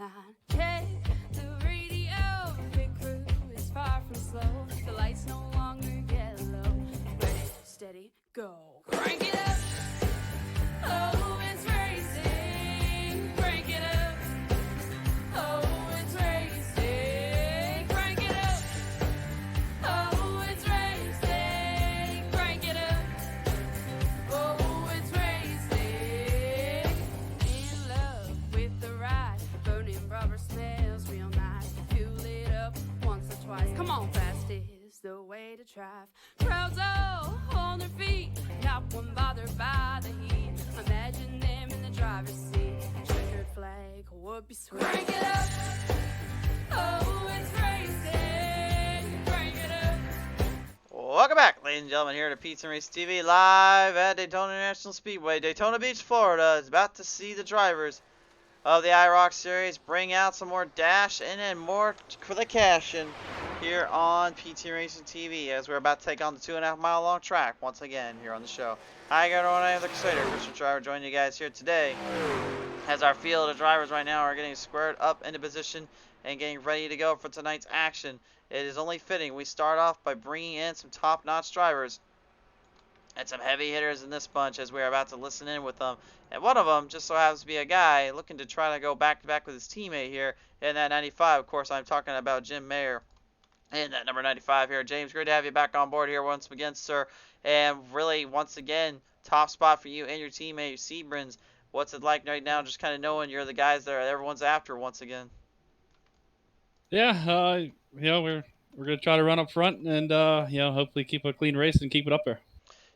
line. Check the radio, pit crew is far from slow. The lights no longer yellow. Ready, steady, go. Crank it up. Oh, it's racing. Crank it up. Oh, it's racing. Crank it up. Oh, it's racing. Crank it up. Oh, it's racing. In love with the ride. Burning rubber smells real nice. Fuel it up once or twice. Come on, fast is the way to drive. Crowds all on their feet. Not one bothered by the heat. Imagine them in the driver's seat. Checkered flag would be sweet. Crank it up. Oh, it's racing. Crank it up. Welcome back, ladies and gentlemen, here to PTM Racing TV, live at Daytona International Speedway, Daytona Beach, Florida. Is about to see the drivers of the IROC Series bring out some more dash and then more for the cash-in here on PTM Racing TV, as we're about to take on the 2.5 mile long track once again here on the show. Hi everyone, I am the Crusader, Christian Driver, joining you guys here today as our field of drivers right now are getting squared up into position and getting ready to go for tonight's action. It is only fitting we start off by bringing in some top-notch drivers and some heavy hitters in this bunch as we're about to listen in with them. And one of them just so happens to be a guy looking to try to go back-to-back with his teammate here in that 95. Of course, I'm talking about Jim Mayer in that number 95 here. James, great to have you back on board here once again, sir. And really, once again, top spot for you and your teammate, Seabrins. What's it like right now just kind of knowing you're the guys that everyone's after once again? Yeah, we're gonna try to run up front and hopefully keep a clean race and keep it up there.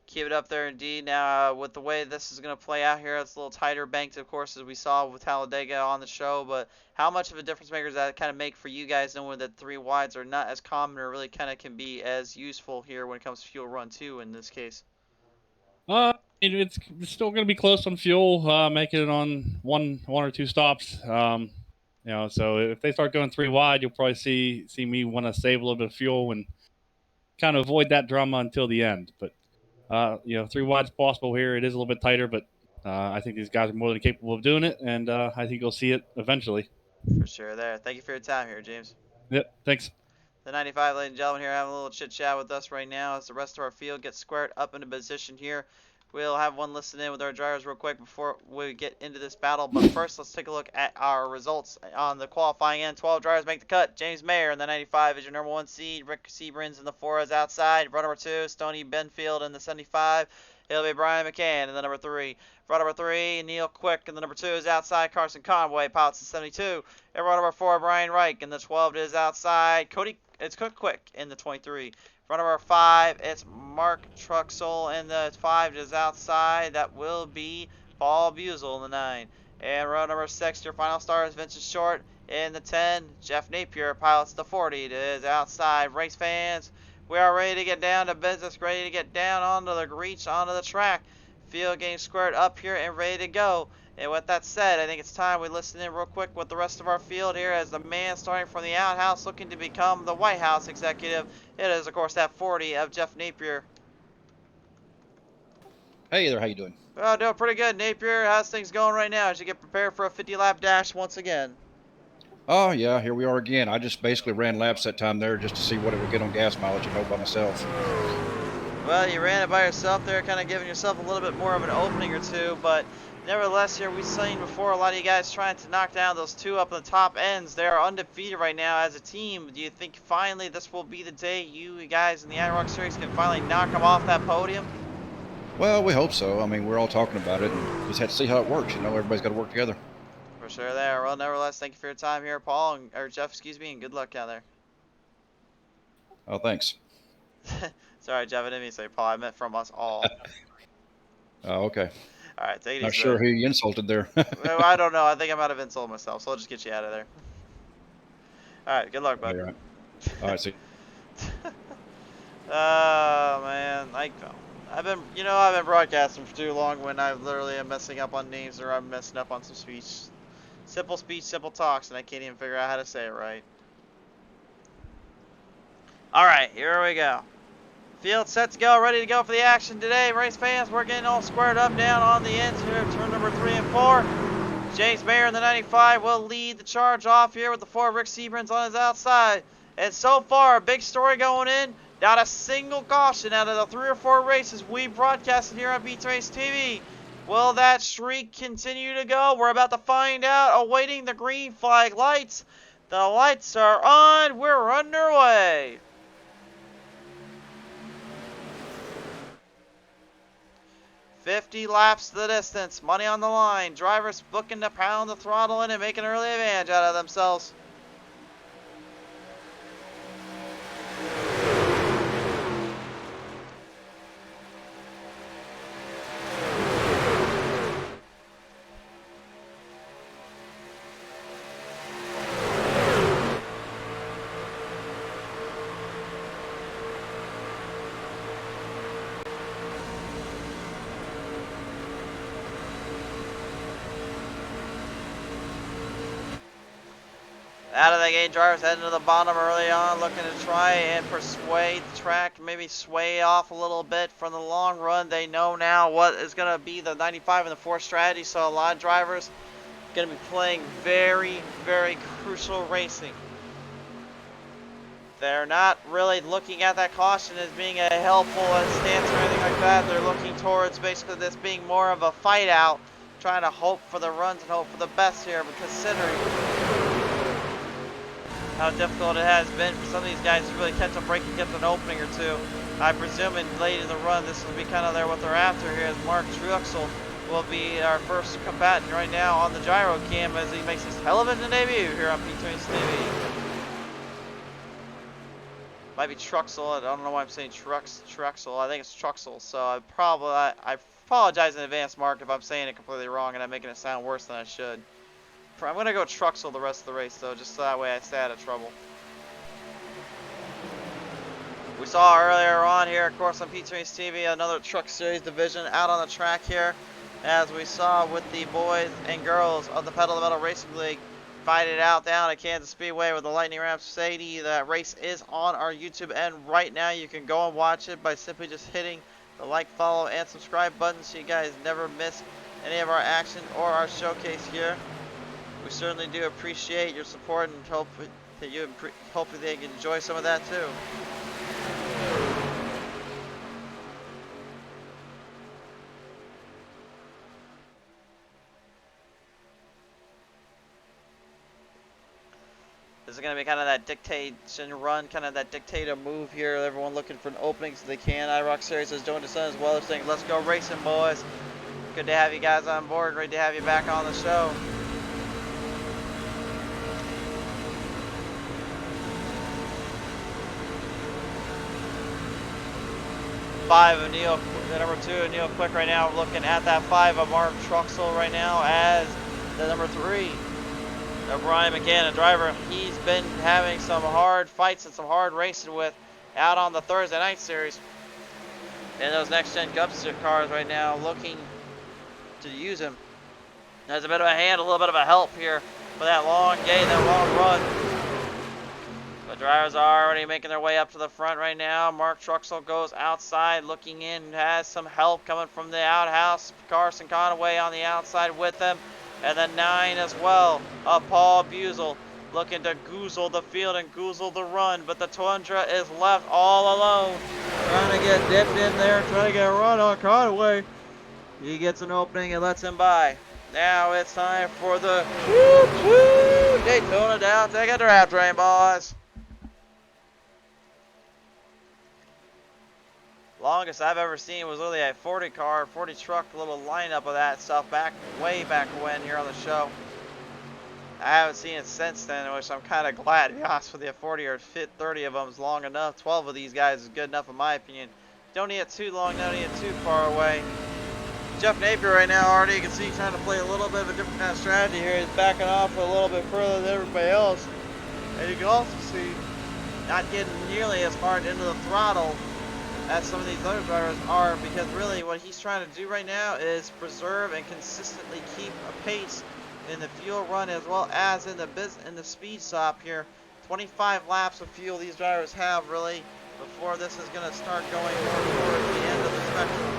Keep it up there indeed. Now, with the way this is going to play out here, it's a little tighter banked, of course, as we saw with Talladega on the show. But how much of a difference maker does that kind of make for you guys, knowing that 3 wides are not as common or really kind of can be as useful here when it comes to fuel run too in this case? It's still gonna be close on fuel, making it on one or two stops. So if they start going 3 wide, you'll probably see me want to save a little bit of fuel and kind of avoid that drama until the end. But 3 wide's possible here. It is a little bit tighter, but I think these guys are more than capable of doing it, and I think you'll see it eventually. For sure there. Thank you for your time here, James. Yep, thanks. The 95, ladies and gentlemen, here having a little chit-chat with us right now as the rest of our field gets squared up into position here. We'll have one listen in with our drivers real quick before we get into this battle. But first, let's take a look at our results on the qualifying end. 12 drivers make the cut. James Mayer in the 95 is your number 1 seed. Rick Seabrins in the 4 is outside. Run number 2, Stoney Benfield in the 75. It'll be Brian McCann in the number 3. Run number 3, Neil Quick in the number 2 is outside. Carson Conway pilots the 72. And run number 4, Brian Reich in the 12 is outside. It's Cook Quick in the 23. Run number 5, it's Mark Truxell in the 5 is outside. That will be Paul Buzel in the 9. And run number 6, your final star is Vincent Short in the 10. Jeff Napier pilots the 40. It is outside. Race fans, we are ready to get down to business, ready to get down onto the reach, onto the track. Field getting squared up here and ready to go. And with that said, I think it's time we listen in real quick with the rest of our field here as the man starting from the outhouse looking to become the White House executive. It is, of course, that 40 of Jeff Napier. Hey there, how you doing? Well, doing pretty good, Napier. How's things going right now as you get prepared for a 50-lap dash once again? Oh, yeah, here we are again. I just basically ran laps that time there just to see what it would get on gas mileage, by myself. Well, you ran it by yourself there, kind of giving yourself a little bit more of an opening or two, but nevertheless, here we've seen before a lot of you guys trying to knock down those 2 up in the top ends. They are undefeated right now as a team. Do you think finally this will be the day you guys in the IROC Series can finally knock them off that podium? Well, we hope so. I mean, we're all talking about it, and just have to see how it works. Everybody's got to work together. For sure there. Well, nevertheless, thank you for your time here, Paul, or Jeff, excuse me, and good luck out there. Oh, thanks. Sorry, Jeff, I didn't mean to say Paul. I meant from us all. Oh, okay. All right, take it easy. Not sure who you insulted there. Well, I don't know. I think I might have insulted myself, so I'll just get you out of there. All right, good luck, bud. All right, see. Oh man, I've been broadcasting for too long when I literally am messing up on names or I'm messing up on some speech, simple talks, and I can't even figure out how to say it right. All right, here we go. Field set to go, ready to go for the action today. Race fans, we're getting all squared up down on the ends here. Turn number 3 and 4. James Mayer in the 95 will lead the charge off here with the 4 Rick Seaburns on his outside. And so far, big story going in. Not a single caution out of the 3 or 4 races we broadcasted here on PTM Racing TV. Will that streak continue to go? We're about to find out, awaiting the green flag lights. The lights are on. We're underway. "50 laps to the distance, money on the line, drivers looking to pound the throttle in and make an early advantage out of themselves." Out of the gate, drivers heading to the bottom early on, looking to try and persuade the track, maybe sway off a little bit from the long run. They know now what is going to be the 95 and the 4 strategy, so a lot of drivers are going to be playing very, very crucial racing. They're not really looking at that caution as being a helpful stance or anything like that. They're looking towards basically this being more of a fight out, trying to hope for the runs and hope for the best here, but considering how difficult it has been for some of these guys to really catch a break and get an opening or two. I presume in late in the run, this will be kind of there what they're after here, as Mark Truxell will be our first combatant right now on the gyro cam as he makes his television debut here on PTM Racing TV. Might be Truxell. I don't know why I'm saying Truxell. I think it's Truxell. So I apologize in advance, Mark, if I'm saying it completely wrong and I'm making it sound worse than I should. I'm going to go Truxell the rest of the race, though, just so that way I stay out of trouble. We saw earlier on here, of course, on PTM Racing TV, another Truck Series division out on the track here, as we saw with the boys and girls of the Pedal to Metal Racing League fight it out down at Kansas Speedway with the Lightning Rhapsody. That race is on our YouTube, and right now you can go and watch it by simply just hitting the like, follow, and subscribe button so you guys never miss any of our action or our showcase here. We certainly do appreciate your support and hope that hopefully they can enjoy some of that too. This is going to be kind of that dictation run, kind of that dictator move here. Everyone looking for an opening so they can. IROC Series is doing this as well. They're saying, let's go racing, boys. Good to have you guys on board. Great to have you back on the show. Five of Neil, the number 2 of Neil Quick right now, looking at that 5 of Mark Truxell right now as the number 3 of Brian McCann, a driver he's been having some hard fights and some hard racing with out on the Thursday night series. And those next gen Cup cars right now looking to use him as a bit of a hand, a little bit of a help here for that long gate, that long run. The drivers are already making their way up to the front right now. Mark Truxell goes outside looking in, has some help coming from the outhouse. Carson Conaway on the outside with them. And then 9 as well of Paul Buzel looking to goozle the field and goozle the run. But the Tundra is left all alone. Trying to get dipped in there, trying to get a run on Conaway. He gets an opening and lets him by. Now it's time for the Daytona down. Take a draft train, boys. Longest I've ever seen was literally a 40 truck little lineup of that stuff way back when here on the show. I haven't seen it since then, which I'm kind of glad, to be honest with you. 40 or 30 of them is long enough. 12 of these guys is good enough in my opinion. Don't need it too long, don't need it too far away. Jeff Napier right now already, you can see, trying to play a little bit of a different kind of strategy here. He's backing off a little bit further than everybody else. And you can also see not getting nearly as hard into the throttle as some of these other drivers are, because really what he's trying to do right now is preserve and consistently keep a pace in the fuel run as well as in the speed stop here. 25 laps of fuel these drivers have really before this is going to start going more towards the end of the spectrum.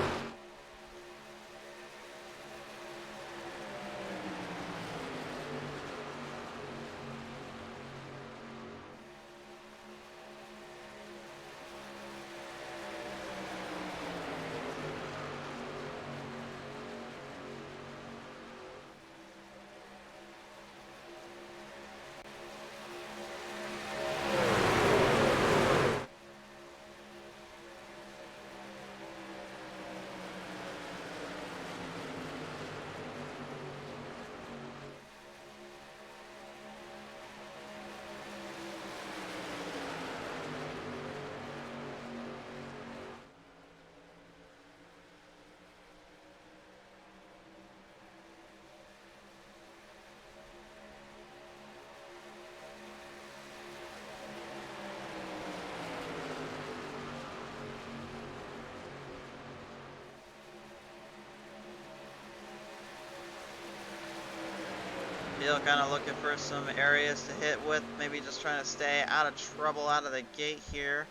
Still kind of looking for some areas to hit with. Maybe just trying to stay out of trouble out of the gate here.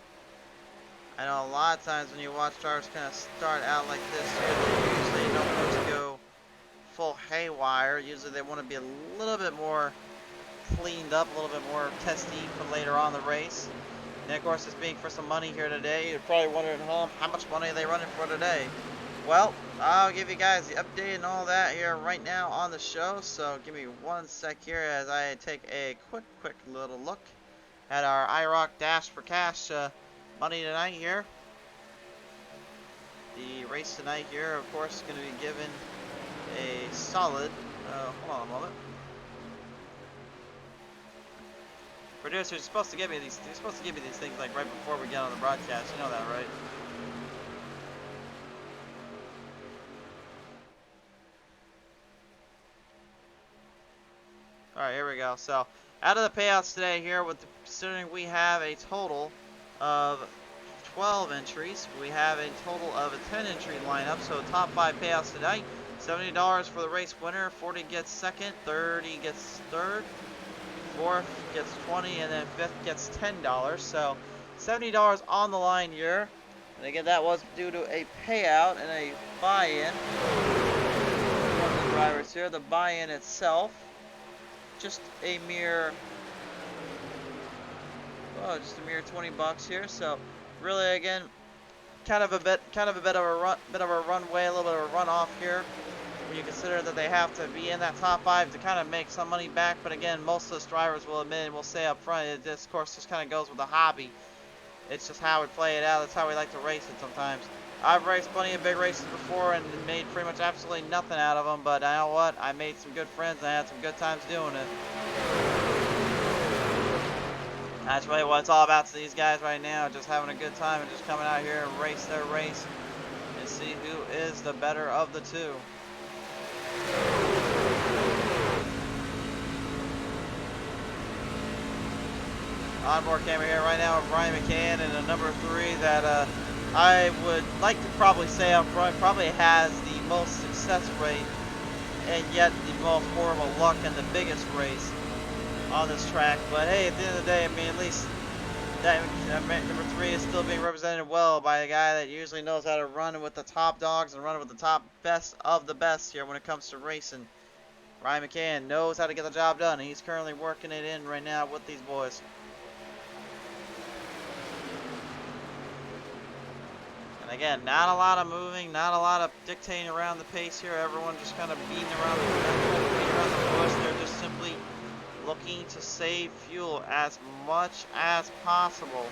I know a lot of times when you watch drivers kind of start out like this here, they usually don't want to go full haywire. Usually they want to be a little bit more cleaned up, a little bit more testy for later on in the race. And of course, it's being for some money here today. You're probably wondering at home, how much money are they running for today? Well, I'll give you guys the update and all that here right now on the show. So give me one sec here as I take a quick little look at our IROC Dash for Cash money tonight here. The race tonight here, of course, is going to be given a solid. Hold on a moment. Producer's supposed to give me these. They're supposed to give me these things like right before we get on the broadcast. You know that, right? All right, here we go. So out of the payouts today here, considering we have a total of 12 entries, we have a total of a 10 entry lineup. So top 5 payouts tonight: $70 for the race winner, 40 gets second, 30 gets third, fourth gets 20, and then fifth gets $10. So $70 on the line here. And again, that was due to a payout and a buy-in from the drivers here. The buy-in itself, just a mere, just a mere 20 bucks here. So really, again, kind of a bit of a runway, a little bit of a runoff here, when you consider that they have to be in that top 5 to kind of make some money back. But again, most of us drivers will admit and will say up front, this of course just kind of goes with the hobby. It's just how we play it out. That's how we like to race it sometimes. I've raced plenty of big races before and made pretty much absolutely nothing out of them, but you know what? I made some good friends and I had some good times doing it. That's really what it's all about to these guys right now, just having a good time and just coming out here and race their race and see who is the better of the two. Onboard camera here right now with Ryan McCann and a number 3 that I would like to probably say up front probably has the most success rate and yet the most horrible luck in the biggest race on this track. But hey, at the end of the day, I mean, at least that number 3 is still being represented well by a guy that usually knows how to run with the top dogs and run with the top best of the best here when it comes to racing. Ryan McCann knows how to get the job done, and he's currently working it in right now with these boys. And again, not a lot of moving, not a lot of dictating around the pace here. Everyone just kind of beating around the bush. They're just simply looking to save fuel as much as possible.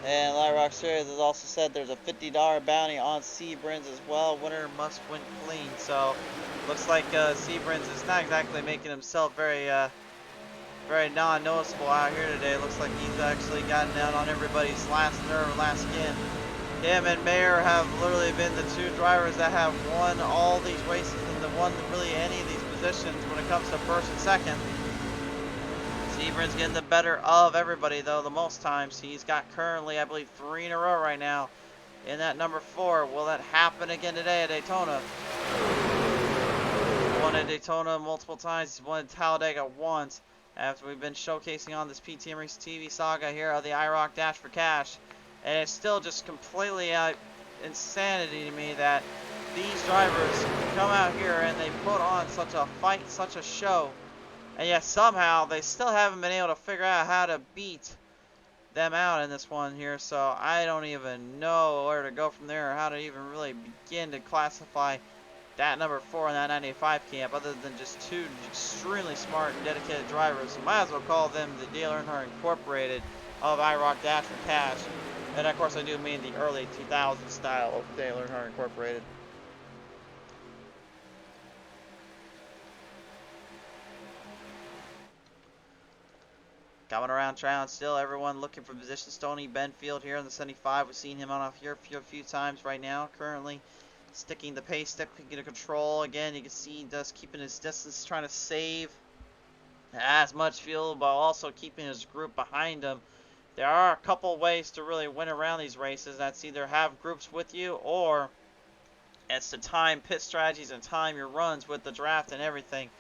And IROC Series has also said there's a $50 bounty on Seabrins as well. Winner must win clean. So looks like Seabrins is not exactly making himself very non-noticeable out here today. Looks like he's actually gotten down on everybody's last nerve and last skin. Him and Mayer have literally been the 2 drivers that have won all these races and won really any of these positions when it comes to first and second. Seabrins getting the better of everybody though the most times. He's got currently, I believe, 3 in a row right now in that number 4. Will that happen again today at Daytona? He's won at Daytona multiple times. He's won at Talladega once. After we've been showcasing on this PTM Racing TV saga here of the IROC Dash for Cash. And it's still just completely insanity to me that these drivers come out here and they put on such a fight, such a show, and yet somehow they still haven't been able to figure out how to beat them out in this one here. So I don't even know where to go from there, or how to even really begin to classify that number 4 in that 95 camp, other than just two extremely smart and dedicated drivers. You might as well call them the Dale Earnhardt Incorporated of IROC Dash for Cash. And of course I do mean the early 2000s style of Dale Earnhardt Incorporated. Coming around town still, everyone looking for position. Stoney Benfield here in the 75. We've seen him on off here a few times right now. Currently sticking the pace, sticking to control. Again, you can see he does keeping his distance, trying to save as much fuel, but also keeping his group behind him. There are a couple ways to really win around these races. That's either have groups with you, or it's to time pit strategies and time your runs with the draft and everything.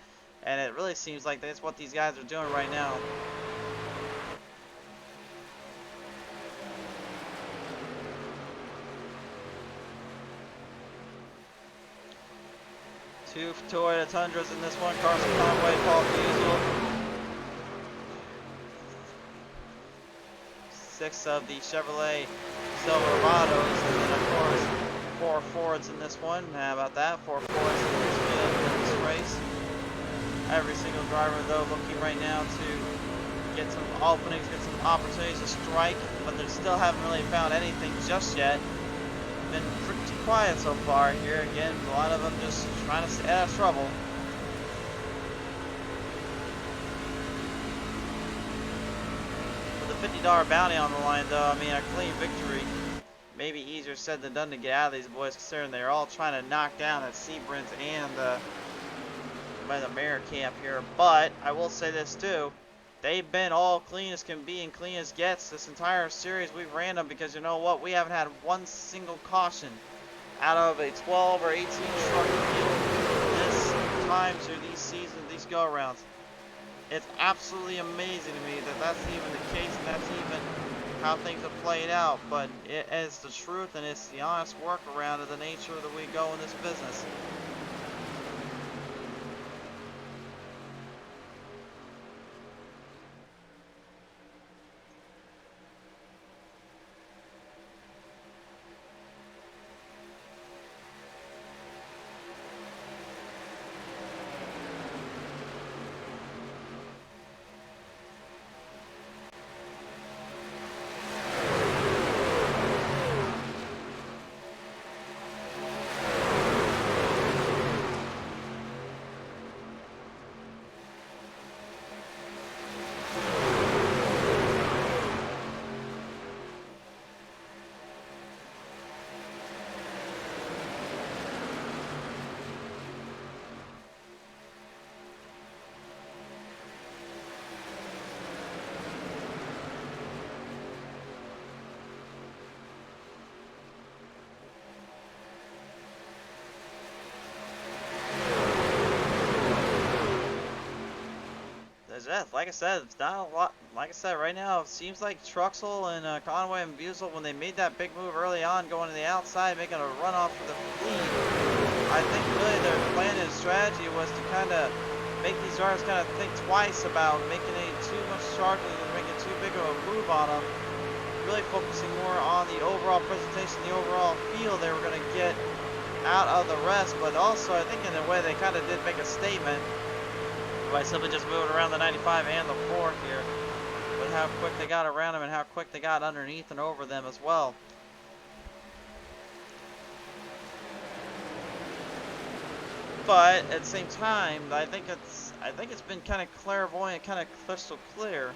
And it really seems like that's what these guys are doing right now. Two Toyota Tundras in this one. Carson Conway, Paul Fusel. 6 of the Chevrolet Silverados. And then, of course, 4 Fords in this one. How about that? 4 Fords in this field in this race. Every single driver, though, looking right now to get some openings, get some opportunities to strike, but they still haven't really found anything just yet. Been pretty quiet so far here. Again, a lot of them just trying to stay out of trouble. With a $50 bounty on the line, though, I mean, a clean victory. Maybe easier said than done to get out of these boys, considering they're all trying to knock down that Seabrins and by the Merrier camp here. But I will say this too. They've been all clean as can be and clean as gets this entire series. We've ran them because you know what? We haven't had one single caution out of a 12 or 18 truck field this time through these seasons, these go-arounds. It's absolutely amazing to me that that's even the case, and that's even how things have played out. But it is the truth, and it's the honest workaround of the nature that we go in this business. Like I said, it's not a lot. Like I said, right now it seems like Truxell and Conway and Busel, when they made that big move early on, going to the outside, making a runoff for the lead, I think really their plan and strategy was to kind of make these drivers kind of think twice about making any too much charges and making too big of a move on them. Really focusing more on the overall presentation, the overall feel they were going to get out of the rest, but also I think in a way they kind of did make a statement by simply just moving around the 95 and the 4 here, with how quick they got around them and how quick they got underneath and over them as well. But at the same time, I think it's been kind of clairvoyant, kind of crystal clear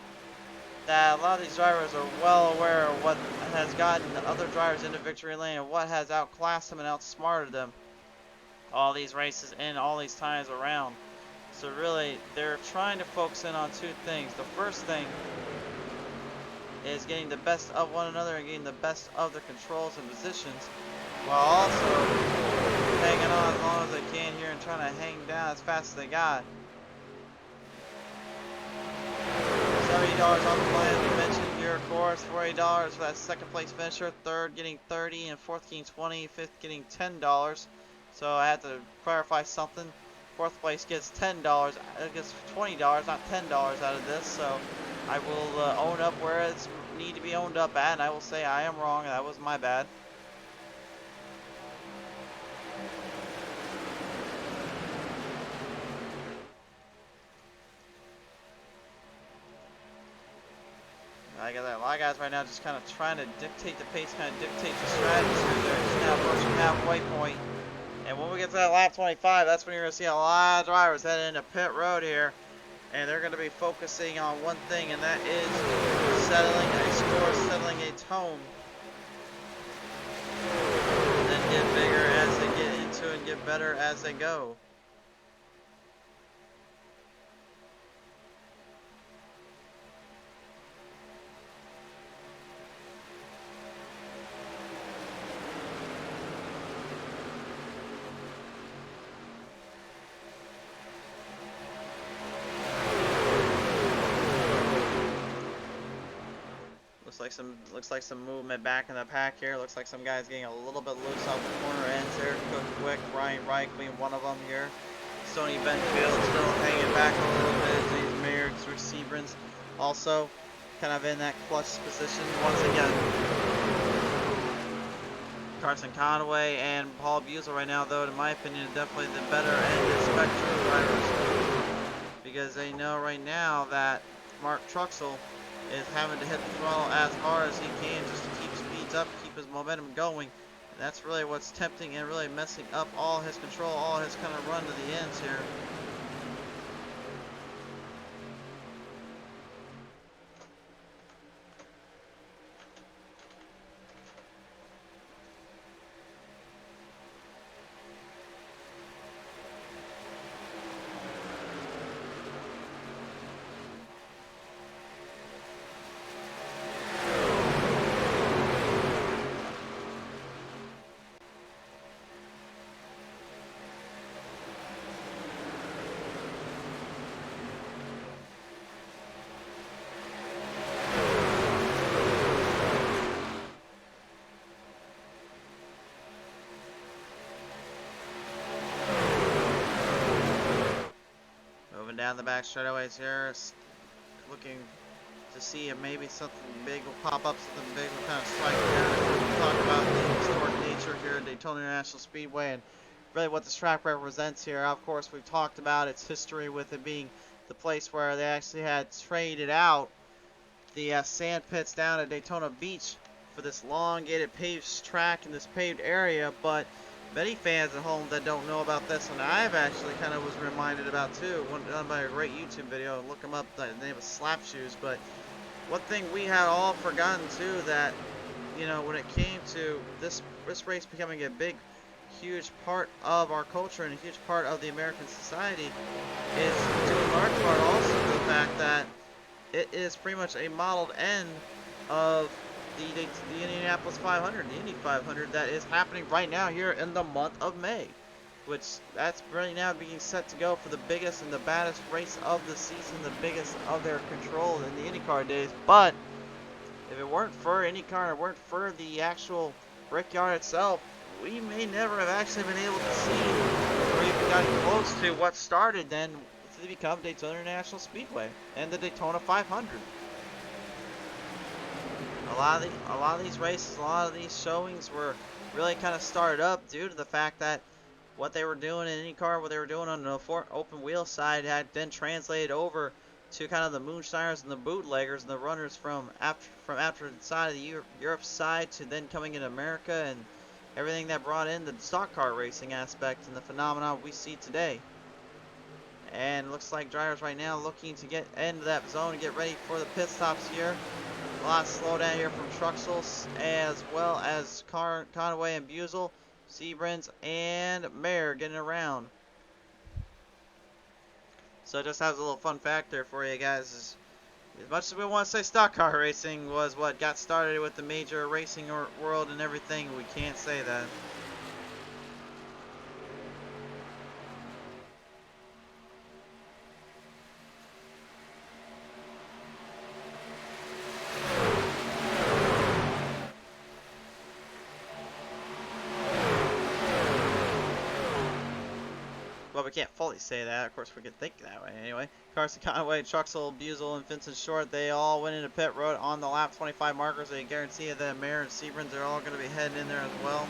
that a lot of these drivers are well aware of what has gotten other drivers into victory lane and what has outclassed them and outsmarted them all these races and all these times around. So really, they're trying to focus in on two things. The first thing is getting the best of one another and getting the best of their controls and positions, while also hanging on as long as they can here and trying to hang down as fast as they got. $70 on the line, we mentioned here of course, $40 for that second place finisher. Third getting 30, and fourth getting 20, fifth getting $10. So I had to clarify something. Fourth place gets $10. It gets $20, not $10 out of this. So I will own up where it's need to be owned up at, and I will say I am wrong. That was my bad. I got a lot of guys right now just kind of trying to dictate the pace, kind of dictate the strategy through there. Just now approaching halfway point. And when we get to that lap 25, that's when you're going to see a lot of drivers heading into pit road here. And they're going to be focusing on one thing, and that is settling a score, settling a tone. And then get bigger as they get into it and get better as they go. Looks like some movement back in the pack here. Looks like some guys getting a little bit loose off the corner ends here. Cook Quick, Ryan Reich being one of them here. Stoney Benfield still hanging back a little bit. These Merrier, Seabrins also kind of in that clutch position once again. Carson Conway and Paul Buesel right now, though, in my opinion, definitely the better end of spectrum drivers, because they know right now that Mark Truxell is having to hit the throttle as hard as he can just to keep speeds up, keep his momentum going. And that's really what's tempting and really messing up all his control, all his kind of run to the ends here. Down the back straightaways here, looking to see if maybe something big will pop up, something big will kind of strike down. We'll talk about the historic nature here at Daytona International Speedway and really what this track represents here. Of course, we've talked about its history with it being the place where they actually had traded out the sand pits down at Daytona Beach for this elongated paved track in this paved area, but many fans at home that don't know about this, and I've actually kind of was reminded about too, one done by a great YouTube video. Look them up, the name of Slap Shoes. But one thing we had all forgotten too, that when it came to this race becoming a big, huge part of our culture and a huge part of the American society, is due in large part also to the fact that it is pretty much a modeled end of the Indianapolis 500, the Indy 500, that is happening right now here in the month of May, which that's right now being set to go for the biggest and the baddest race of the season, the biggest of their control in the IndyCar days. But if it weren't for IndyCar, it weren't for the actual Brickyard itself, we may never have actually been able to see or even gotten close to what started then to become Daytona International Speedway and the Daytona 500. A lot of these races, a lot of these showings were really kind of started up due to the fact that what they were doing in IndyCar, what they were doing on the open wheel side, had then translated over to kind of the moonshiners and the bootleggers and the runners from after the side of the Europe side to then coming into America, and everything that brought in the stock car racing aspect and the phenomenon we see today. And it looks like drivers right now looking to get into that zone and get ready for the pit stops here. A lot of slowdown here from Truxell, as well as Conway and Buesel, Seabrins, and Mayer getting around. So just has a little fun fact there for you guys. As much as we want to say stock car racing was what got started with the major racing world and everything, we can't say that. we can't fully say that. Of course, we can think that way anyway. Carson Conway, Truxell, Buzel, and Vincent Short, they all went into pit road on the lap 25 markers. They guarantee that Mayer and Seabrans are all going to be heading in there as well.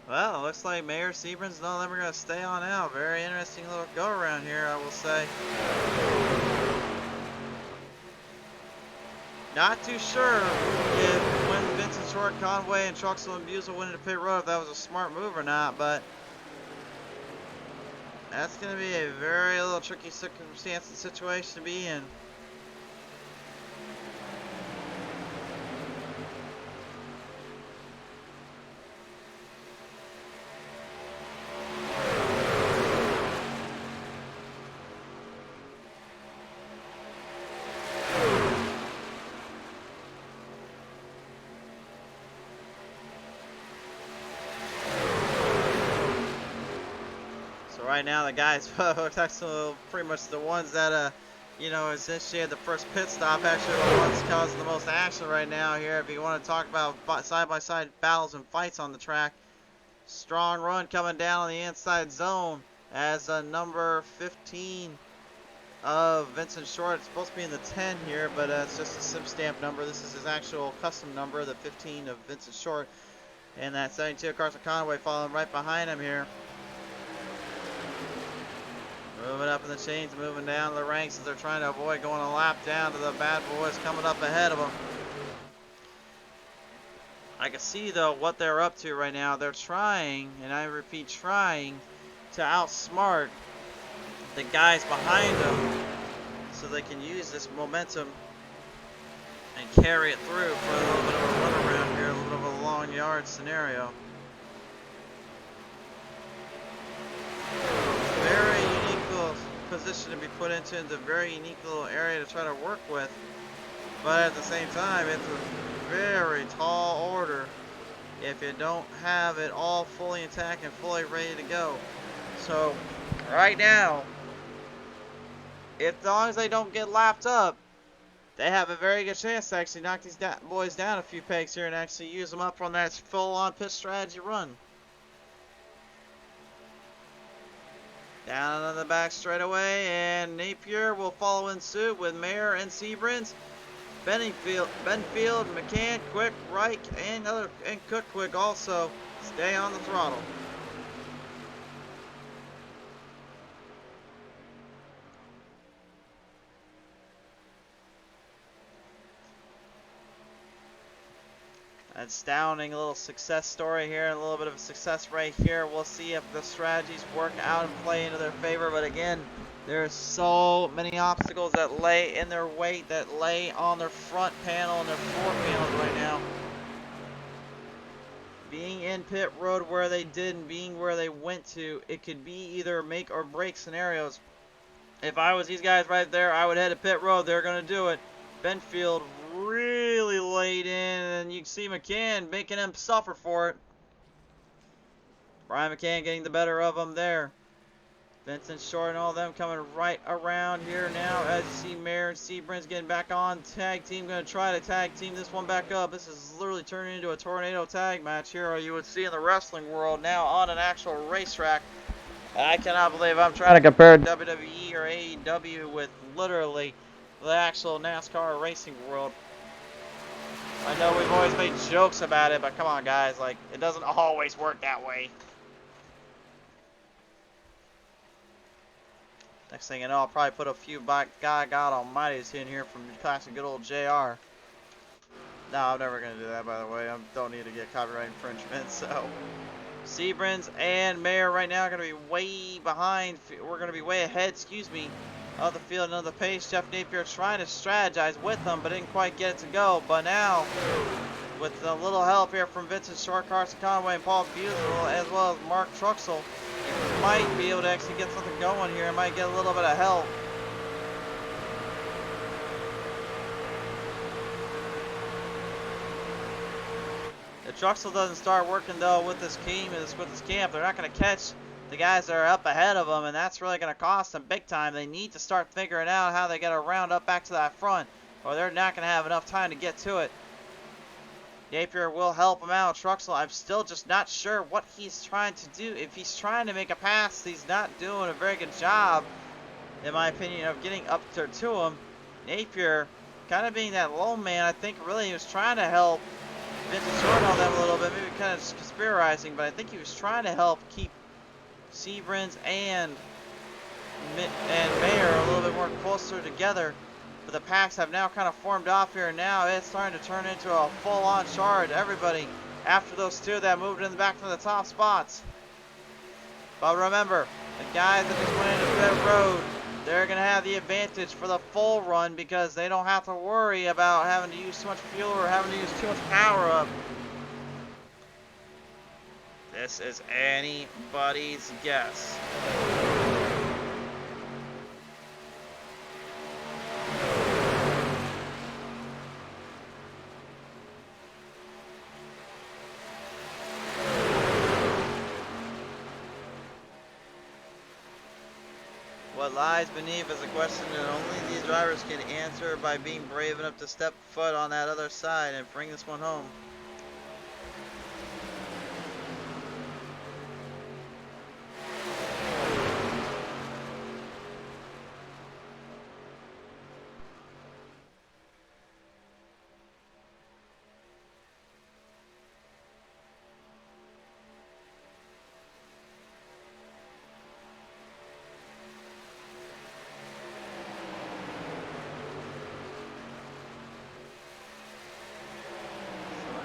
Well, it looks like Mayer, Seabrans, none of them are going to stay on out. Very interesting little go around here, I will say. Not too sure if when Vincent Short, Conway, and Truxell and Buzel went into pit road, if that was a smart move or not, but that's going to be a very little tricky circumstance and situation to be in. Right now, the guys, Truxell, pretty much the ones that, you know, initiated the first pit stop, actually the ones causing the most action right now here. If you want to talk about side-by-side battles and fights on the track, strong run coming down on the inside zone as number 15 of Vincent Short. It's supposed to be in the 10 here, but it's just a sim stamp number. This is his actual custom number, the 15 of Vincent Short, and that 72 Carson Conway following right behind him here. Moving up in the chains, moving down the ranks as they're trying to avoid going a lap down to the bad boys coming up ahead of them. I can see, though, what they're up to right now. They're trying, and I repeat, trying to outsmart the guys behind them so they can use this momentum and carry it through for a little bit of a run around here, a little bit of a long yard scenario. Very unique position to be put into a very unique little area to try to work with, but at the same time, it's a very tall order if you don't have it all fully intact and fully ready to go. So right now, as long as they don't get lapped up, they have a very good chance to actually knock these boys down a few pegs here and actually use them up on that full-on pit strategy run. Down on the back straightaway, and Napier will follow in suit with Mayer and Seabrans. Benfield, McCann, Quick, Reich, and Cook Quick also stay on the throttle. Astounding little success story here, a little bit of a success rate here. We'll see if the strategies work out and play into their favor, but again, there's so many obstacles that lay in their way, that lay on their front panel and their floor panels right now. Being in pit road where they did and being where they went to, it could be either make or break scenarios. If I was these guys right there, I would head to pit road. They're going to do it. Benfield really laid in, and you can see McCann making him suffer for it. Brian McCann getting the better of him there. Vincent Short and all of them coming right around here now as you see Mayer and Seabrans getting back on. Tag team going to try to tag team this one back up. This is literally turning into a tornado tag match here, or you would see in the wrestling world now on an actual racetrack. I cannot believe I'm trying to compare WWE or AEW with literally the actual NASCAR racing world. I know we've always made jokes about it, but come on, guys, like, it doesn't always work that way. Next thing you know, I'll probably put a few God Almighty's in here from classic good old JR. No, I'm never going to do that, by the way. I don't need to get copyright infringement, so. Seabrans and Mayer right now are going to be way behind. We're going to be way ahead, excuse me, of the field and of the pace. Jeff Napier trying to strategize with them, but didn't quite get it to go. But now, with a little help here from Vincent Short, Carson Conway, and Paul Buzel, as well as Mark Truxell, you might be able to actually get something going here. Might get a little bit of help. Truxell doesn't start working though with this team and with this camp, they're not going to catch the guys that are up ahead of them, and that's really going to cost them big time. They need to start figuring out how they got to round up back to that front, or they're not going to have enough time to get to it. Napier will help him out. Truxell, I'm still just not sure what he's trying to do. If he's trying to make a pass, he's not doing a very good job, in my opinion, of getting up there to him. Napier, kind of being that lone man, I think really he was trying to help Vintage Jordan on them a little bit, maybe kind of just conspirizing, but I think he was trying to help keep Seabrins and Mayer a little bit more closer together. But the packs have now kind of formed off here, and now it's starting to turn into a full-on charge. Everybody after those two that moved in the back from the top spots. But remember, the guys that just went into pit road, they're going to have the advantage for the full run because they don't have to worry about having to use too much fuel or having to use too much power up. This is anybody's guess. What lies beneath is a question that only these drivers can answer by being brave enough to step foot on that other side and bring this one home.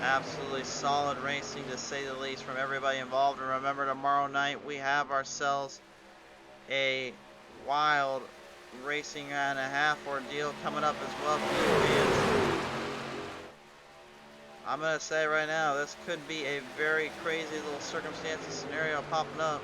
Absolutely solid racing, to say the least, from everybody involved. And remember, tomorrow night we have ourselves a wild racing and a half ordeal coming up as well for you fans. I'm going to say right now, this could be a very crazy little circumstances scenario popping up.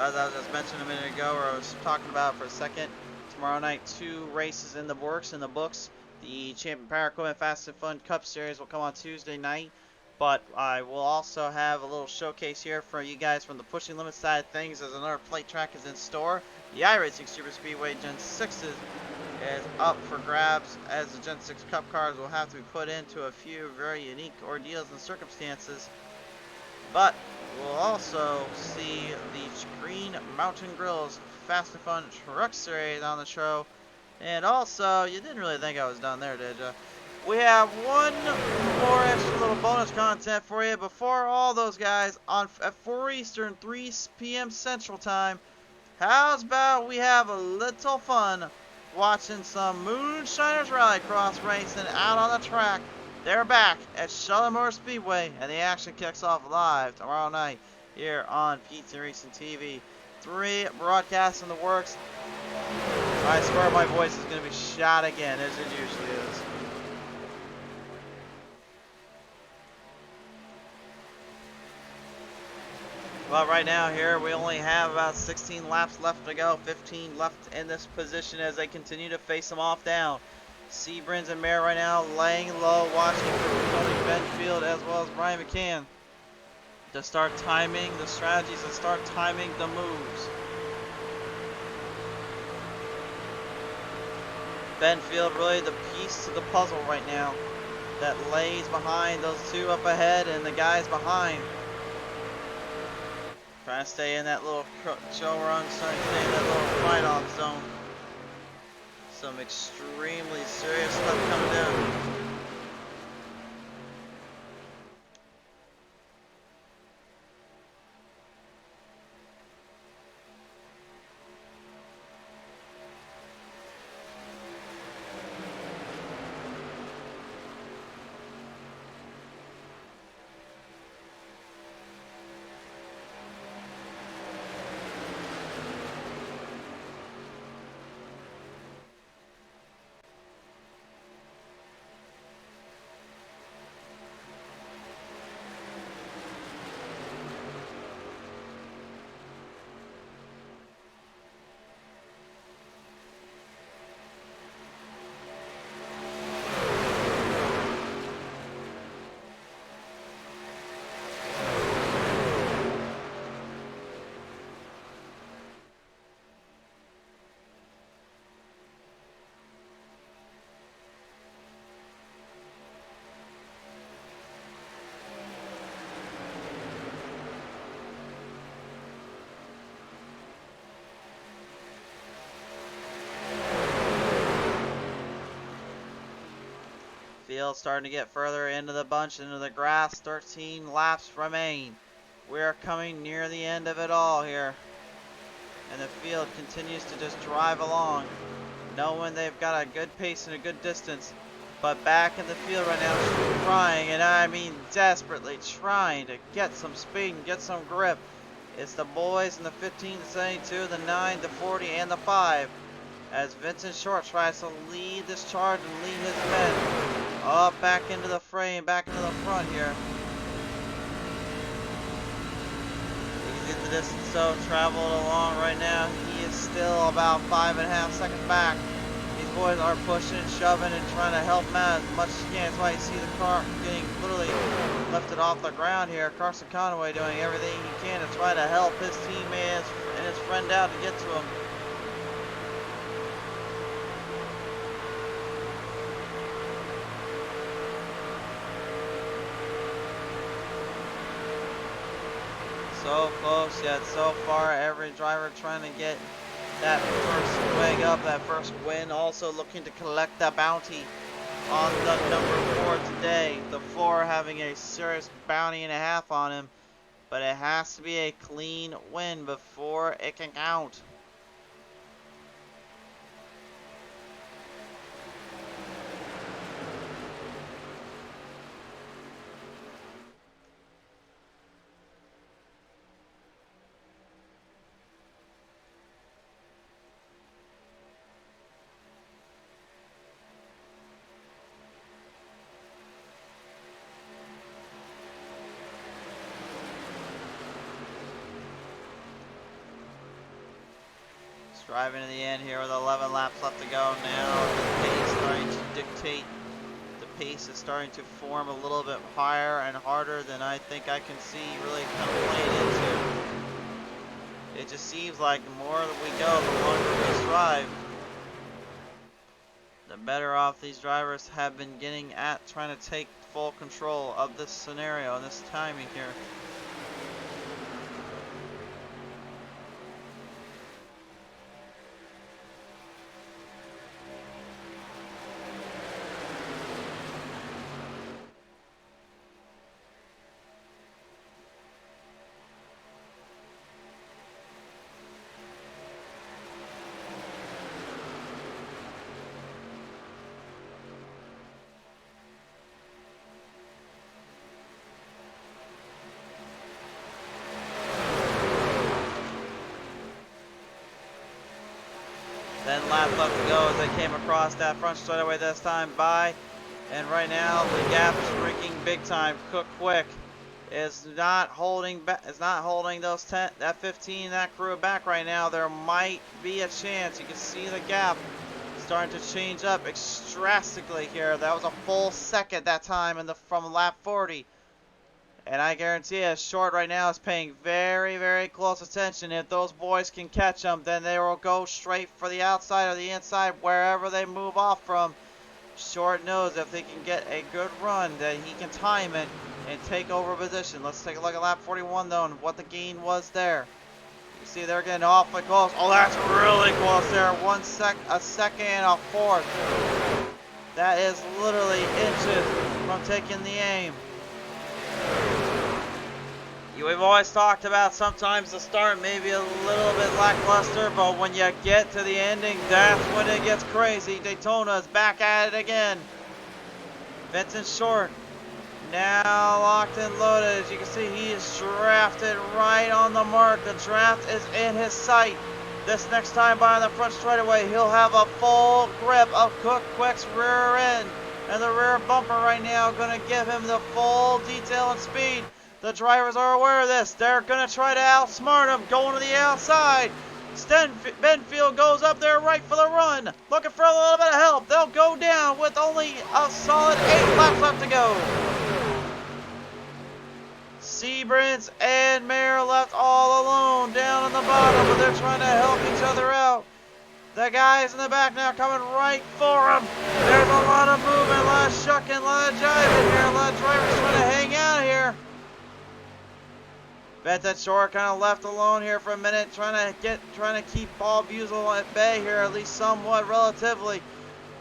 As I was just mentioning a minute ago, or I was talking about for a second, tomorrow night 2 races in the works, in the books. The Champion Power Equipment Fast and Fun Cup Series will come on Tuesday night, but I will also have a little showcase here for you guys from the pushing limit side of things, as another plate track is in store. The iRacing Super Speedway Gen 6 is up for grabs, as the Gen 6 Cup cars will have to be put into a few very unique ordeals and circumstances. But we'll also see the Green Mountain Grill's Fast and Fun Truck Series on the show. And also, you didn't really think I was done there, did ya? We have one more extra little bonus content for you before all those guys at 4 Eastern, 3 p.m. Central Time. How's about we have a little fun watching some Moonshiners Rallycross racing out on the track? They're back at Charlotte Motor Speedway, and the action kicks off live tomorrow night here on PTM Racing TV. 3 broadcasts in the works. I swear my voice is going to be shot again, as it usually is. Well, right now here we only have about 16 laps left to go, 15 left in this position as they continue to face them off down. Seabrins and Mayer right now laying low, watching for Tony Benfield as well as Brian McCann to start timing the strategies and start timing the moves. Benfield really the piece to the puzzle right now that lays behind those 2 up ahead and the guys behind. Trying to stay in that little show run, trying to stay in that little fight-off zone. Some extremely serious stuff coming down. Field starting to get further into the bunch, into the grass. 13 laps remain. We are coming near the end of it all here. And the field continues to just drive along, knowing they've got a good pace and a good distance. But back in the field right now, trying, and I mean desperately trying to get some speed and get some grip. It's the boys in the 15, the 72, the 9, the 40, and the 5. As Vincent Short tries to lead this charge and lead his men up back into the frame, back into the front here. You can get the distance so traveled along right now. He is still about 5.5 seconds back. These boys are pushing and shoving and trying to help him out as much as he can. That's why you see the car getting literally lifted off the ground here. Carson Conway doing everything he can to try to help his teammates and his friend out to get to him. So close yet so far. Every driver trying to get that first leg up, that first win. Also looking to collect that bounty on the number 4 today. The 4 having a serious bounty and a half on him. But it has to be a clean win before it can count. Driving to the end here with 11 laps left to go now. The pace starting to dictate. The pace is starting to form a little bit higher and harder than I think I can see really kind of playing into. It just seems like the more that we go, the longer we drive, the better off these drivers have been getting at trying to take full control of this scenario and this timing here. Then lap left to go as they came across that front straightaway this time by. And right now the gap is shrinking big time. Cook Quick is not holding back, is not holding those 10, that 15, that crew back right now. There might be a chance. You can see the gap starting to change up drastically here. That was a full second that time in the from lap 40. And I guarantee you, Short right now is paying very, very close attention. If those boys can catch them, then they will go straight for the outside or the inside, wherever they move off from. Short knows if they can get a good run, that he can time it and take over position. Let's take a look at lap 41, though, and what the gain was there. You see they're getting awfully close. Oh, that's really close there. A second and a fourth. That is literally inches from taking the aim. We've always talked about sometimes the start may be a little bit lackluster, but when you get to the ending, that's when it gets crazy. Daytona is back at it again. Vincent Short now locked and loaded. As you can see, he is drafted right on the mark. The draft is in his sight. This next time by on the front straightaway, he'll have a full grip of Cook Quick's rear end. And the rear bumper right now going to give him the full detail and speed. The drivers are aware of this. They're going to try to outsmart him, going to the outside. Benfield goes up there right for the run, looking for a little bit of help. They'll go down with only a solid 8 laps left to go. Seabrants and Mayer left all alone down on the bottom, but they're trying to help each other out. The guys in the back now coming right for him. There's a lot of movement, a lot of shucking, a lot of jiving here. A lot of drivers trying to hang out here. Vincent Short kind of left alone here for a minute, trying to keep Paul Buesel at bay here, at least somewhat relatively.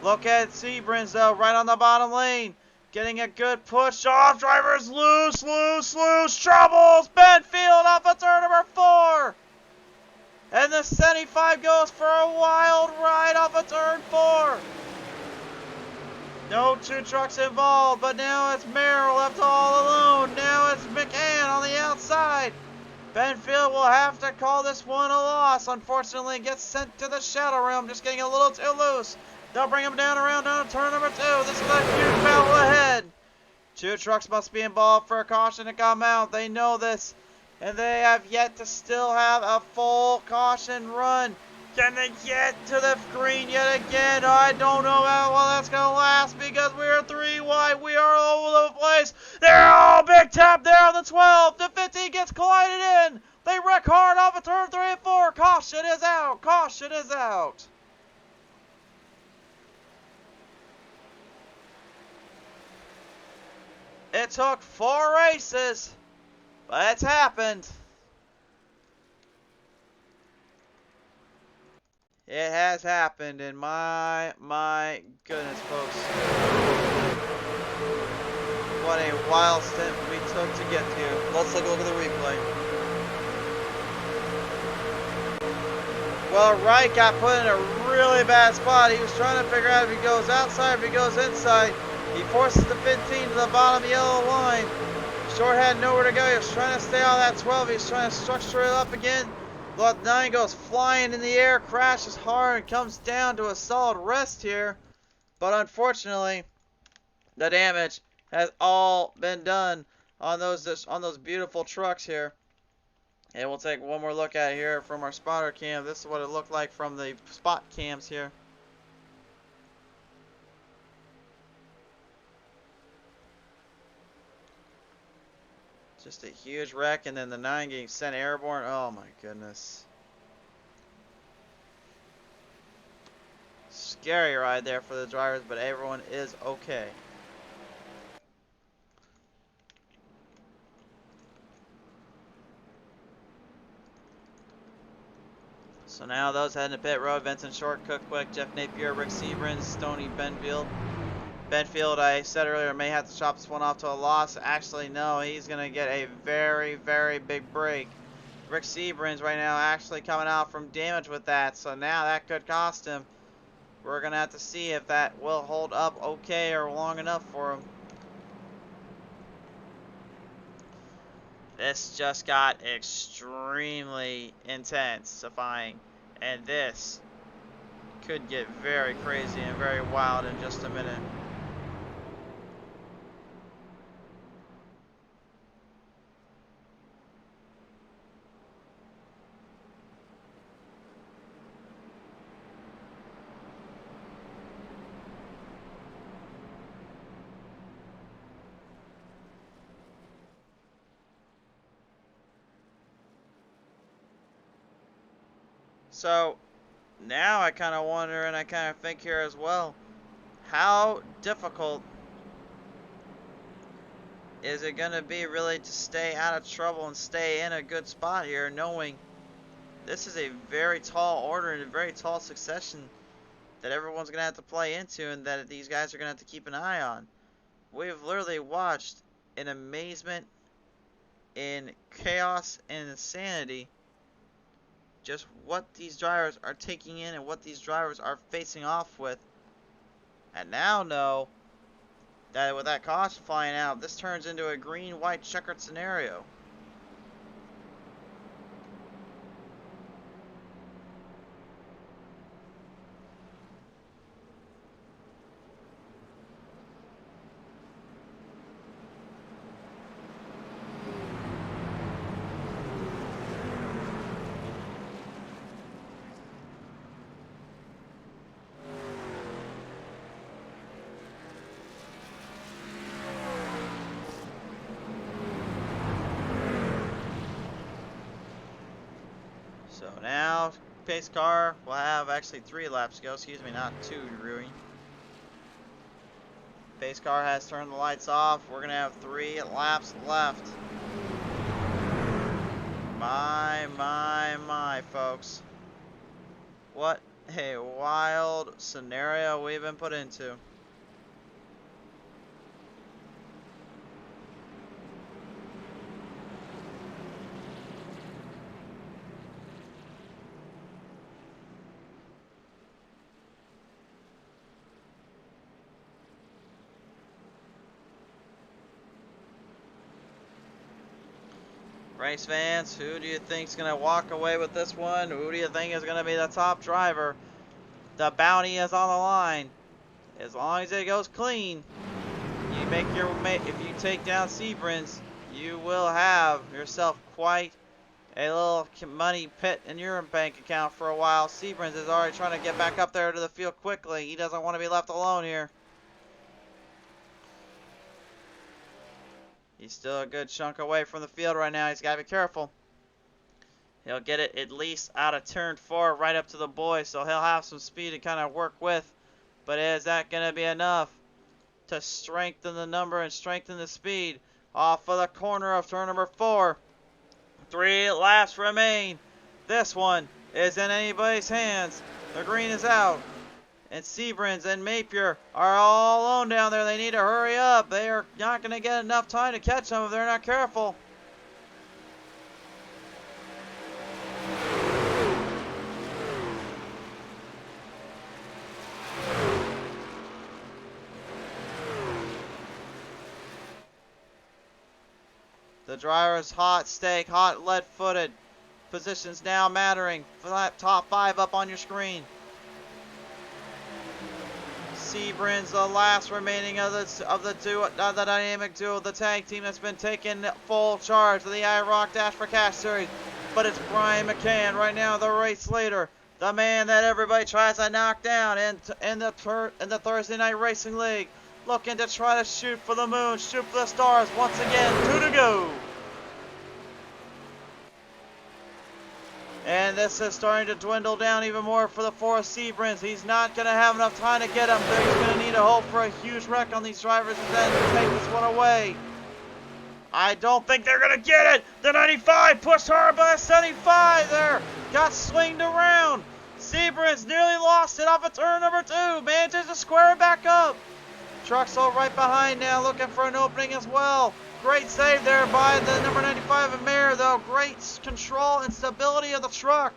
Look at Seabrins though, right on the bottom lane. Getting a good push off. Drivers loose, loose, loose. Troubles. Benfield off of turn number 4. And the 75 goes for a wild ride off of turn 4. No 2 trucks involved, but now it's Merrill left all alone. Now it's McCann on the outside. Benfield will have to call this one a loss. Unfortunately, it gets sent to the Shadow Realm, just getting a little too loose. They'll bring him down around down to turn number 2. This is a huge battle ahead. 2 trucks must be involved for a caution to come out. They know this. And they have yet to still have a full caution run. Can they get to the green yet again? I don't know how well that's going to last because we are 3 wide. We are all over the place. They're all big tap there on the 12. The 15 gets collided in. They wreck hard off of turn 3 and 4. Caution is out. Caution is out. It took 4 races, but it's happened. It has happened, and my goodness, folks. What a wild stint we took to get to. Let's take a look at the replay. Well, Wright got put in a really bad spot. He was trying to figure out if he goes outside, if he goes inside. He forces the 15 to the bottom yellow line. Short had nowhere to go. He was trying to stay on that 12. He's trying to structure it up again. Lot 9 goes flying in the air, crashes hard, and comes down to a solid rest here. But unfortunately, the damage has all been done on those beautiful trucks here. And we'll take one more look at it here from our spotter cam. This is what it looked like from the spot cams here. Just a huge wreck, and then the 9 getting sent airborne. Oh my goodness. Scary ride there for the drivers, but everyone is okay. So now those heading to pit road: Vincent Short, Cook Quick, Jeff Napier, Rick Seabrins, Stoney Benfield. Benfield, I said earlier, may have to chop this one off to a loss. Actually, no, he's going to get a very, very big break. Rick Seabrins right now actually coming out from damage with that, so now that could cost him. We're going to have to see if that will hold up okay or long enough for him. This just got extremely intensifying, and this could get very crazy and very wild in just a minute. So now I kind of wonder, and I kind of think here as well, how difficult is it going to be really to stay out of trouble and stay in a good spot here, knowing this is a very tall order and a very tall succession that everyone's going to have to play into, and that these guys are going to have to keep an eye on. We've literally watched in amazement, in chaos and insanity, just what these drivers are taking in and what these drivers are facing off with. And now know that with that caution flying out, this turns into a green-white checkered scenario. So now, pace car will have actually 3 laps to go. Excuse me, not 2, Rui. Pace car has turned the lights off. We're going to have 3 laps left. My, folks. What a wild scenario we've been put into. Race fans, who do you think is going to walk away with this one? Who do you think is going to be the top driver? The bounty is on the line. As long as it goes clean, you make your if you take down Seabrins, you will have yourself quite a little money pit in your bank account for a while. Seabrins is already trying to get back up there to the field quickly. He doesn't want to be left alone here. He's still a good chunk away from the field right now. He's got to be careful. He'll get it at least out of turn 4 right up to the boys, so he'll have some speed to kind of work with. But is that going to be enough to strengthen the number and strengthen the speed? Off of the corner of turn number 4. 3 laps remain. This one is in anybody's hands. The green is out. And Seabrins and Merrier are all alone down there. They need to hurry up. They are not going to get enough time to catch them if they're not careful. The driver's hot steak, hot lead-footed. Positions now mattering. Flat top 5 up on your screen. Seabrins, the last remaining of the dynamic duo, the tag team that's been taking full charge of the IROC Dash for Cash Series. But it's Brian McCann right now, the race leader, the man that everybody tries to knock down in the Thursday Night Racing League, looking to try to shoot for the moon, shoot for the stars. Once again, 2 to go. And this is starting to dwindle down even more for the Forest Seabrins. He's not going to have enough time to get him. He's going to need to hope for a huge wreck on these drivers and then take this one away. I don't think they're going to get it. The 95 pushed hard by a 75 there. Got swinged around. Seabrins nearly lost it off of turn number 2. Manages to square it back up. Truxell right behind now, looking for an opening as well. Great save there by the number 95 of Merrier, though. Great control and stability of the truck.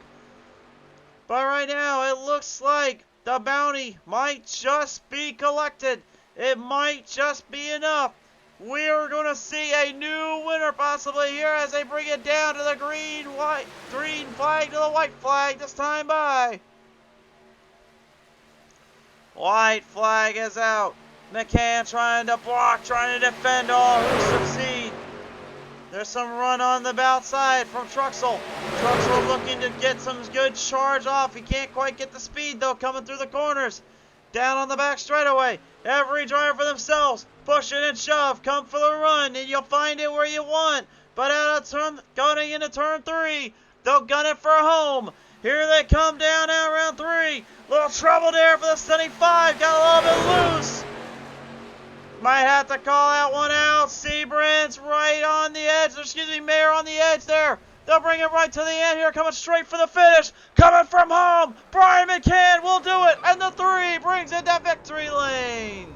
But right now, it looks like the bounty might just be collected. It might just be enough. We are going to see a new winner possibly here as they bring it down to the green flag to the white flag this time by. White flag is out. McCann trying to block, trying to defend all who succeed. There's some run on the outside from Truxell. Truxell looking to get some good charge off. He can't quite get the speed though coming through the corners. Down on the back straightaway. Every driver for themselves. Push it and shove. Come for the run and you'll find it where you want. But out of turn, going into turn 3, they'll gun it for home. Here they come down now round 3. Little trouble there for the 75. Got a little bit loose. Might have to call that one out. Seabrins right on the edge. Excuse me, Merrier on the edge there. They'll bring it right to the end here. Coming straight for the finish. Coming from home. Brian McCann will do it. And the 3 brings it to victory lane.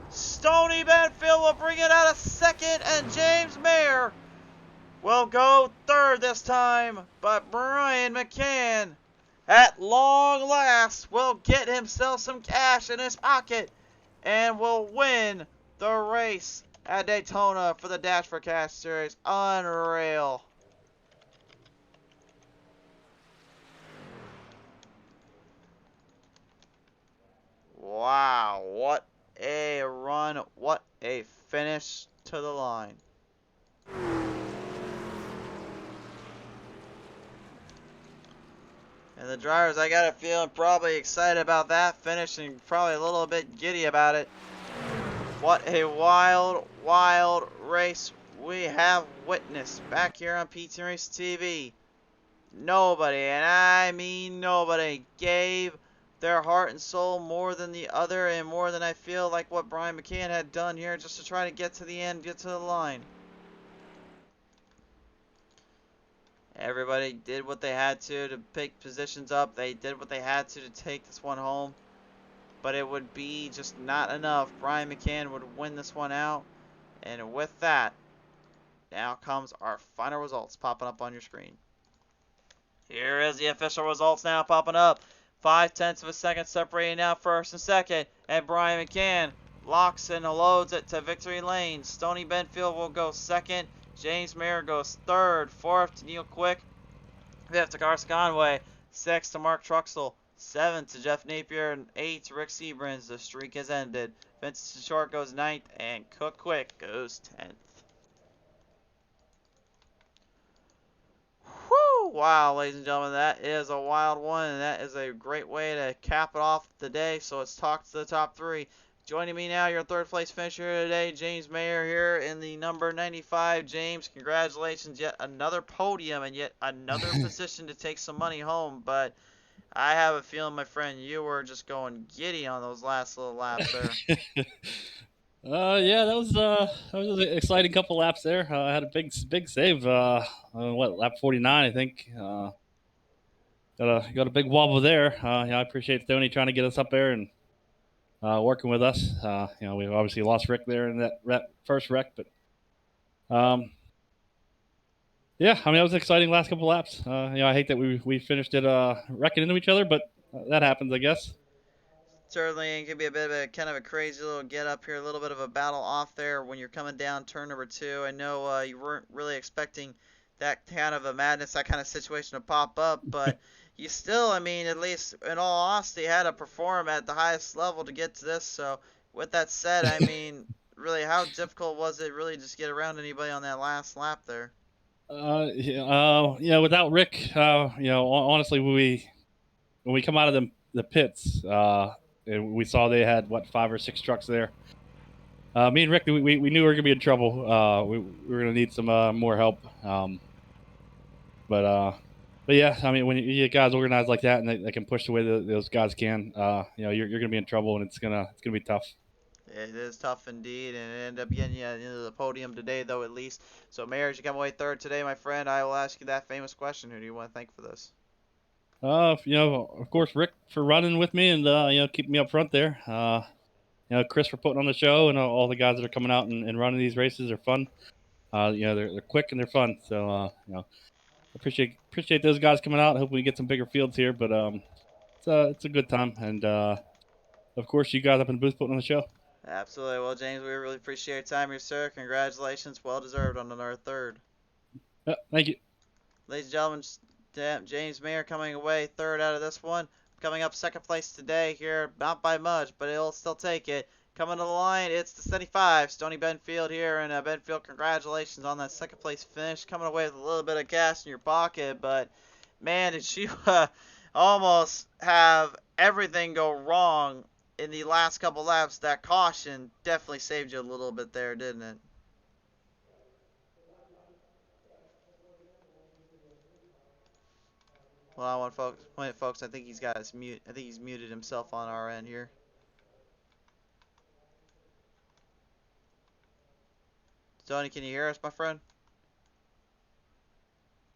Stoney Benfield will bring it out of 2nd. And James Merrier will go 3rd this time. But Brian McCann, at long last, will get himself some cash in his pocket. And will win the race at Daytona for the Dash for Cash Series. Unreal. Wow, what a run, what a finish to the line. And the drivers, I got a feeling, probably excited about that finish and probably a little bit giddy about it. What a wild, wild race we have witnessed back here on PTM Racing TV. Nobody, and I mean nobody, gave their heart and soul more than the other and more than I feel like what Brian McCann had done here just to try to get to the end, get to the line. Everybody did what they had to pick positions up. They did what they had to take this one home. But it would be just not enough. Brian McCann would win this one out. And with that, now comes our final results popping up on your screen. Here is the official results now popping up. 0.5 of a second separating now first and second. And Brian McCann locks and loads it to victory lane. Stoney Benfield will go second. James Mayer goes third. Fourth to Neil Quick. Fifth to Carson Conway. Sixth to Mark Truxell. Seventh to Jeff Napier. And eighth to Rick Seabrins. The streak has ended. Vincent Short goes ninth. And Cook Quick goes 10th. Whew! Wow, ladies and gentlemen, that is a wild one, and that is a great way to cap it off the day. So let's talk to the top three. Joining me now, your third place finisher today, James Mayer here in the number 95. James, congratulations, yet another podium and yet another position to take some money home. But I have a feeling, my friend, you were just going giddy on those last little laps there. Yeah, that was an exciting couple laps there. I had a big save. Lap 49, I think. Got a big wobble there. Yeah, I appreciate Stoney trying to get us up there and working with us. We obviously lost Rick there in that first wreck, but yeah, I mean, it was an exciting last couple laps. I hate that we finished it wrecking into each other, but that happens, I guess. Certainly, it could be a bit of a kind of a crazy little get up here, a little bit of a battle off there when you're coming down turn number 2. I know you weren't really expecting that kind of a madness, that kind of situation to pop up, but you still, I mean, at least in all honesty, had to perform at the highest level to get to this. So, with that said, I mean, really, how difficult was it really just get around anybody on that last lap there? Without Rick, honestly, when we come out of the pits, and we saw they had 5 or 6 trucks there. Me and Rick, we knew we were gonna be in trouble. We were gonna need some more help. But yeah, I mean, when you get guys organized like that and they can push the way those guys can, you're gonna be in trouble and it's gonna be tough. It is tough indeed, and it ended up getting you into the podium today, though, at least. So, Mayor, as you come away third today, my friend, I will ask you that famous question. Who do you want to thank for this? Of course, Rick for running with me and keeping me up front there. Chris for putting on the show and all the guys that are coming out and running these races are fun. They're quick and they're fun. So appreciate those guys coming out. I hope we get some bigger fields here, but it's a good time. And of course, you guys up in the booth putting on the show. Absolutely. Well, James, we really appreciate your time here, sir. Congratulations. Well deserved on another third. Thank you. Ladies and gentlemen, James Mayer coming away third out of this one. Coming up second place today here, not by much, but he'll still take it. Coming to the line, it's the 75, Stoney Benfield here. And Benfield, congratulations on that second place finish. Coming away with a little bit of cash in your pocket, but man, did you almost have everything go wrong in the last couple laps. That caution definitely saved you a little bit there, didn't it? Well, wait, folks. I think he's got his mute. I think he's muted himself on our end here. Tony, can you hear us, my friend?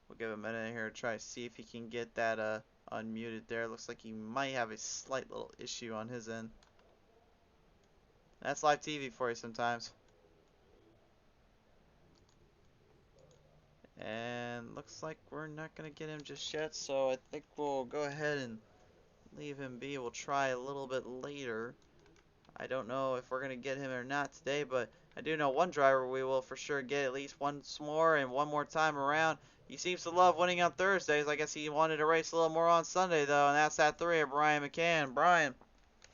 We'll give him a minute here to try to see if he can get that unmuted there. Looks like he might have a slight little issue on his end. That's live TV for you sometimes. And looks like we're not going to get him just yet, so I think we'll go ahead and leave him be. We'll try a little bit later. I don't know if we're going to get him or not today, but I do know one driver we will for sure get at least once more and one more time around. He seems to love winning on Thursdays. I guess he wanted to race a little more on Sunday, though, and that's that 3 of Brian McCann. Brian,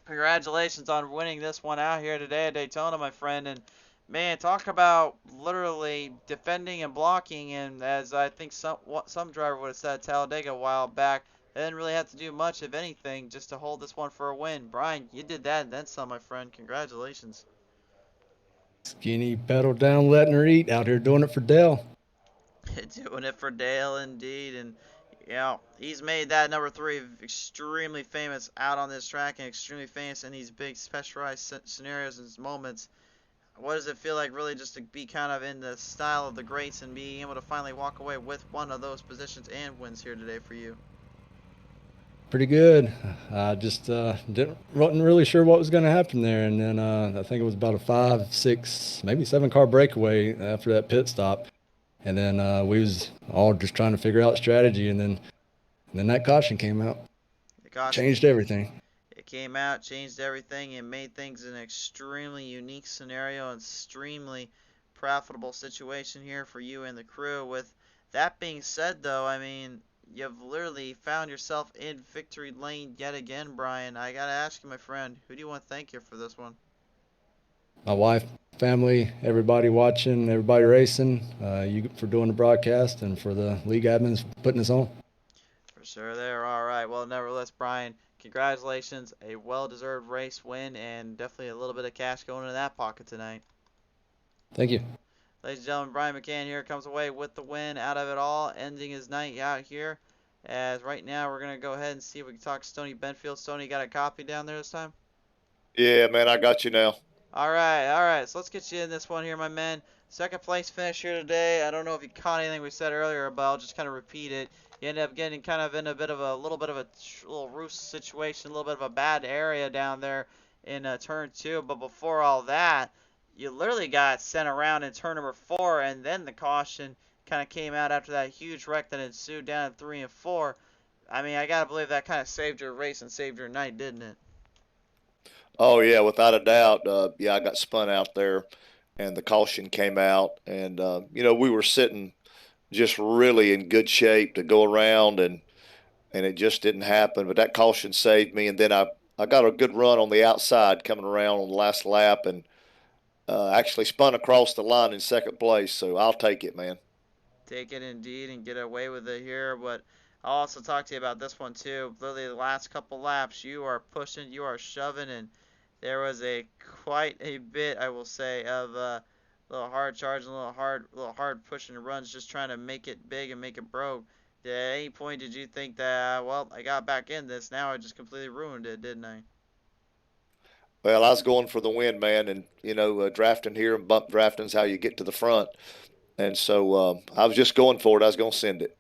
congratulations on winning this one out here today at Daytona, my friend. And man, talk about literally defending and blocking. And as I think some driver would have said at Talladega a while back, they didn't really have to do much, if anything, just to hold this one for a win. Brian, you did that and then some, my friend. Congratulations. Skinny pedal down, letting her eat out here doing it for Dale. Doing it for Dale, indeed. And he's made that number 3 extremely famous out on this track and extremely famous in these big specialized scenarios and moments. what does it feel like really just to be kind of in the style of the greats and being able to finally walk away with one of those positions and wins here today for you? Pretty good. I just wasn't really sure what was going to happen there, and then I think it was about a 5, 6, maybe 7 car breakaway after that pit stop, and then we was all just trying to figure out strategy, and then that caution came out, The caution changed everything. It came out, changed everything, and made things an extremely unique scenario, and extremely profitable situation here for you and the crew. With that being said, though, I mean, you've literally found yourself in victory lane yet again, Brian. I gotta ask you, my friend, who do you want to thank here for this one? My wife, family, everybody watching, everybody racing, you for doing the broadcast, and for the league admins putting us on. For sure there. All right. Well, nevertheless, Brian, congratulations. A well-deserved race win, and definitely a little bit of cash going into that pocket tonight. Thank you. Ladies and gentlemen, Brian McCann here comes away with the win out of it all, ending his night out here. As right now, we're going to go ahead and see if we can talk to Stoney Benfield. Stoney, got a copy down there this time? Yeah, man, I got you now. All right. So let's get you in this one here, my man. Second place finish here today. I don't know if you caught anything we said earlier, but I'll just kind of repeat it. You ended up getting kind of in a little bit of a little roost situation, a little bit of a bad area down there in turn 2. But before all that, you literally got sent around in turn number 4, and then the caution kind of came out after that huge wreck that ensued down in 3 and 4. I mean, I gotta believe that kind of saved your race and saved your night, didn't it? Oh, yeah, without a doubt. Yeah, I got spun out there, and the caution came out. And, we were sitting just really in good shape to go around, and it just didn't happen. But that caution saved me, and then I got a good run on the outside coming around on the last lap, and actually spun across the line in second place. So I'll take it, man. Take it indeed and get away with it here. But I'll also talk to you about this one too. Literally the last couple laps, you are pushing, you are shoving, and there was quite a bit, I will say, of little hard charge and little hard pushing runs, just trying to make it big and make it broke. At any point did you think that, well, I got back in this, now I just completely ruined it, didn't I? Well, I was going for the win, man, and drafting here and bump drafting is how you get to the front. And so I was just going for it. I was going to send it.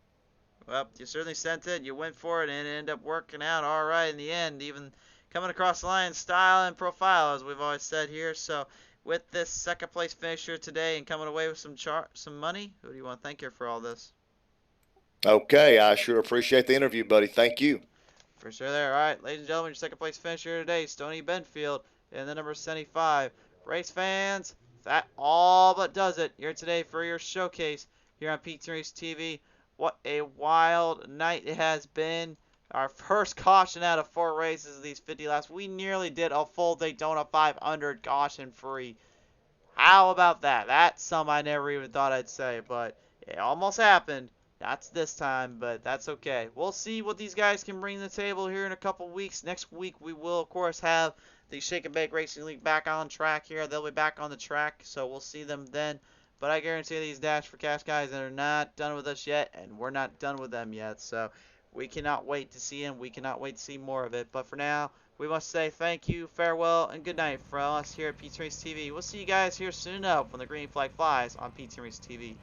Well, you certainly sent it. You went for it, and it ended up working out all right in the end, even coming across the line style and profile, as we've always said here. So with this second place finisher today and coming away with some money, who do you want to thank here for all this? Okay, I sure appreciate the interview, buddy. Thank you. For sure there. All right, ladies and gentlemen, your second place finisher today, Stoney Benfield, in the number 75. Race fans, that all but does it here today for your showcase here on PTM Racing TV. What a wild night it has been. Our first caution out of 4 races of these 50 laps. We nearly did a full Daytona 500 caution free. How about that? That's something I never even thought I'd say, but it almost happened. That's this time, but that's okay. We'll see what these guys can bring to the table here in a couple weeks. Next week, we will, of course, have the Shake and Bake Racing League back on track here. They'll be back on the track, so we'll see them then. But I guarantee these Dash for Cash guys are not done with us yet, and we're not done with them yet. So we cannot wait to see them. We cannot wait to see more of it. But for now, we must say thank you, farewell, and good night from us here at PTM Racing TV. We'll see you guys here soon enough when the green flag flies on PTM Racing TV.